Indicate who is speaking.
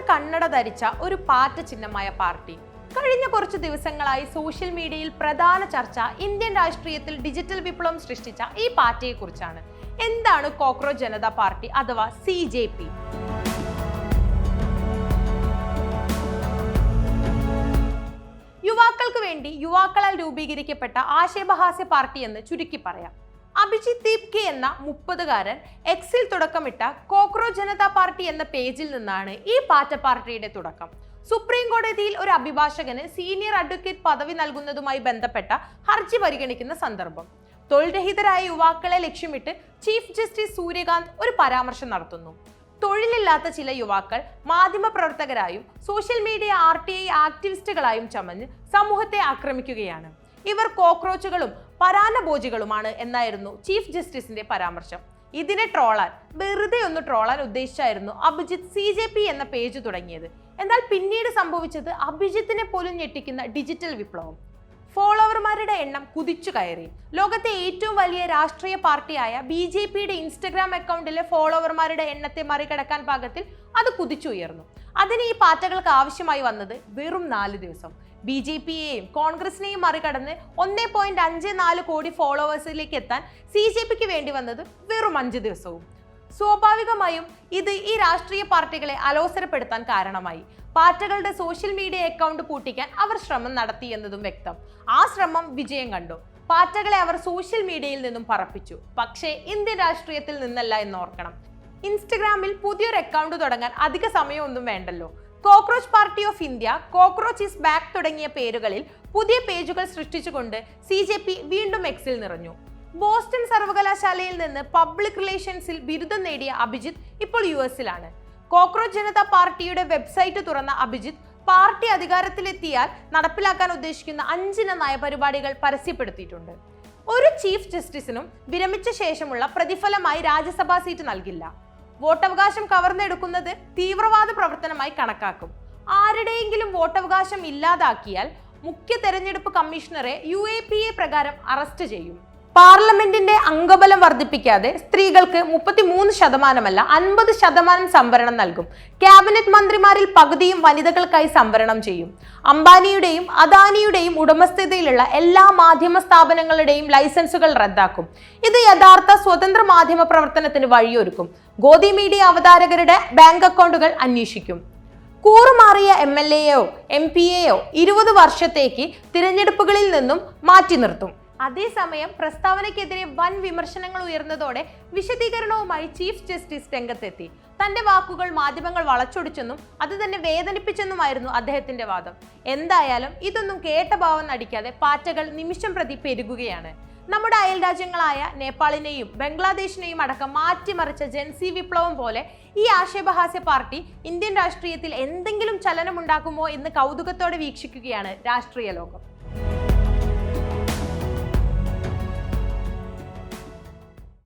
Speaker 1: കണ്ണട ധരിച്ച ഒരു പാറ്റ ചിഹ്നമായ പാർട്ടി. കഴിഞ്ഞ കുറച്ച് ദിവസങ്ങളായി സോഷ്യൽ മീഡിയയിൽ പ്രധാന ചർച്ച ഇന്ത്യൻ രാഷ്ട്രീയത്തിൽ ഡിജിറ്റൽ വിപ്ലവം സൃഷ്ടിച്ച ഈ പാർട്ടിയെക്കുറിച്ചാണ്. എന്താണ് കോക്രോച്ച് ജനതാ പാർട്ടി അഥവാ CJP? യുവാക്കൾക്ക് വേണ്ടി യുവാക്കളാൽ രൂപീകരിക്കപ്പെട്ട ആശയപഹാസ്യ പാർട്ടി എന്ന് ചുരുക്കി പറയാം. അഭിജിത് ദീപ് കെ എന്ന 30-കാരൻ എക്സിൽ തുടക്കമിട്ട കോക്രോച്ച് ജനതാ പാർട്ടി എന്ന പേജിൽ നിന്നാണ് ഈ പാറ്റ പാർട്ടിയുടെ തുടക്കം. സുപ്രീം കോടതിയിൽ ഒരു അഭിഭാഷകന് സീനിയർ അഡ്വക്കേറ്റ് പദവി നൽകുന്നതുമായി ബന്ധപ്പെട്ട ഹർജി പരിഗണിക്കുന്ന സന്ദർഭം. തൊഴിൽരഹിതരായ യുവാക്കളെ ലക്ഷ്യമിട്ട് ചീഫ് ജസ്റ്റിസ് സൂര്യകാന്ത് ഒരു പരാമർശം നടത്തുന്നു. തൊഴിലില്ലാത്ത ചില യുവാക്കൾ മാധ്യമപ്രവർത്തകരായും സോഷ്യൽ മീഡിയ RTI ആക്ടിവിസ്റ്റുകളായും ചമഞ്ഞ് സമൂഹത്തെ ആക്രമിക്കുകയാണ്. ഇവർ കോക്രോച്ചുകളും പരാന്നഭോജികളുമാണ് എന്നായിരുന്നു ചീഫ് ജസ്റ്റിസിന്റെ പരാമർശം. ഇതിനെ ട്രോളാൻ, വെറുതെ ഒന്ന് ട്രോളാൻ ഉദ്ദേശിച്ചായിരുന്നു അഭിജിത്ത് CJP എന്ന പേജ് തുടങ്ങിയത്. എന്നാൽ പിന്നീട് സംഭവിച്ചത് അഭിജിത്തിനെ പോലും ഞെട്ടിക്കുന്ന ഡിജിറ്റൽ വിപ്ലവം. ഫോളോവർമാരുടെ എണ്ണം കുതിച്ചു കയറി. ലോകത്തെ ഏറ്റവും വലിയ രാഷ്ട്രീയ പാർട്ടിയായ BJPയുടെ ഇൻസ്റ്റഗ്രാം അക്കൗണ്ടിലെ ഫോളോവർമാരുടെ എണ്ണത്തെ മറികടക്കാൻ പാകത്തിൽ അത് കുതിച്ചുയർന്നു. അതിന് ഈ പാർട്ടികൾക്ക് ആവശ്യമായി വന്നത് വെറും 4 ദിവസം. BJPയെയും കോൺഗ്രസിനെയും മറികടന്ന് 1.54 കോടി ഫോളോവേഴ്സിലേക്ക് എത്താൻ CJPക്ക് വേണ്ടി വന്നത് വെറും 5 ദിവസവും. സ്വാഭാവികമായും ഇത് ഈ രാഷ്ട്രീയ പാർട്ടികളെ അലോസരപ്പെടുത്താൻ കാരണമായി. പാർട്ടികളുടെ സോഷ്യൽ മീഡിയ അക്കൗണ്ട് പൂട്ടിക്കാൻ അവർ ശ്രമം നടത്തി എന്നതും വ്യക്തം. ആ ശ്രമം വിജയം കണ്ടു. പാർട്ടികളെ അവർ സോഷ്യൽ മീഡിയയിൽ നിന്നും പറപ്പിച്ചു. പക്ഷേ ഇന്ത്യൻ രാഷ്ട്രീയത്തിൽ നിന്നല്ല എന്നോർക്കണം. ഇൻസ്റ്റഗ്രാമിൽ പുതിയൊരു അക്കൗണ്ട് തുടങ്ങാൻ അധിക സമയമൊന്നും വേണ്ടല്ലോ. Cockroach party of India, cockroach is back തുടങ്ങിയ പേരുകളിൽ പുതിയ പേജുകൾ സൃഷ്ടിച്ചുകൊണ്ട് CJP വീണ്ടും എക്സിൽ നിറഞ്ഞു. ബോസ്റ്റൺ സർവകലാശാലയിൽ നിന്ന് പബ്ലിക് റിലേഷൻസിൽ ബിരുദം നേടിയ അഭിജിത്ത് ഇപ്പോൾ US-ലാണ്. കോക്രോച്ച് ജനതാ പാർട്ടിയുടെ വെബ്സൈറ്റ് തുറന്ന അഭിജിത്ത് പാർട്ടി അധികാരത്തിലെത്തിയാൽ നടപ്പിലാക്കാൻ ഉദ്ദേശിക്കുന്ന 5 നയപരിപാടികൾ പരസ്യപ്പെടുത്തിയിട്ടുണ്ട്. ഒരു ചീഫ് ജസ്റ്റിസിനും വിരമിച്ച ശേഷമുള്ള പ്രതിഫലമായി രാജ്യസഭാ സീറ്റ് നൽകില്ല. വോട്ടവകാശം കവർന്നെടുക്കുന്നത് തീവ്രവാദ പ്രവർത്തനമായി കണക്കാക്കും. ആരുടെയെങ്കിലും വോട്ടവകാശം ഇല്ലാതാക്കിയാൽ മുഖ്യ തെരഞ്ഞെടുപ്പ് കമ്മീഷണറെ UAPA പ്രകാരം അറസ്റ്റ് ചെയ്യും. പാർലമെന്റിന്റെ അംഗബലം വർദ്ധിപ്പിക്കാതെ സ്ത്രീകൾക്ക് 33% 50% സംവരണം നൽകും. ക്യാബിനറ്റ് മന്ത്രിമാരിൽ പകുതിയും വനിതകൾക്കായി സംവരണം ചെയ്യും. അംബാനിയുടെയും അദാനിയുടെയും ഉടമസ്ഥതയിലുള്ള എല്ലാ മാധ്യമ സ്ഥാപനങ്ങളുടെയും ലൈസൻസുകൾ റദ്ദാക്കും. ഇത് യഥാർത്ഥ സ്വതന്ത്ര മാധ്യമ പ്രവർത്തനത്തിന് വഴിയൊരുക്കും. ഗോദി മീഡിയ അവതാരകരുടെ ബാങ്ക് അക്കൗണ്ടുകൾ അന്വേഷിക്കും. കൂറുമാറിയ MLAയോ MPയെയോ 20 വർഷത്തേക്ക് തിരഞ്ഞെടുപ്പുകളിൽ നിന്നും മാറ്റി നിർത്തും. അതേസമയം പ്രസ്താവനയ്ക്കെതിരെ വൻ വിമർശനങ്ങൾ ഉയർന്നതോടെ വിശദീകരണവുമായി ചീഫ് ജസ്റ്റിസ് രംഗത്തെത്തി. തന്റെ വാക്കുകൾ മാധ്യമങ്ങൾ വളച്ചൊടിച്ചെന്നും അത് തന്നെ വേദനിപ്പിച്ചെന്നുമായിരുന്നു അദ്ദേഹത്തിന്റെ വാദം. എന്തായാലും ഇതൊന്നും കേട്ട ഭാവം നടിക്കാതെ പാറ്റകൾ നിമിഷം പ്രതി പെരുകുകയാണ്. നമ്മുടെ അയൽ രാജ്യങ്ങളായ നേപ്പാളിനെയും ബംഗ്ലാദേശിനെയും അടക്കം മാറ്റിമറിച്ച ജൻസി വിപ്ലവം പോലെ ഈ ആക്ഷേപഹാസ്യ പാർട്ടി ഇന്ത്യൻ രാഷ്ട്രീയത്തിൽ എന്തെങ്കിലും ചലനമുണ്ടാക്കുമോ എന്ന് കൗതുകത്തോടെ വീക്ഷിക്കുകയാണ് രാഷ്ട്രീയ ലോകം.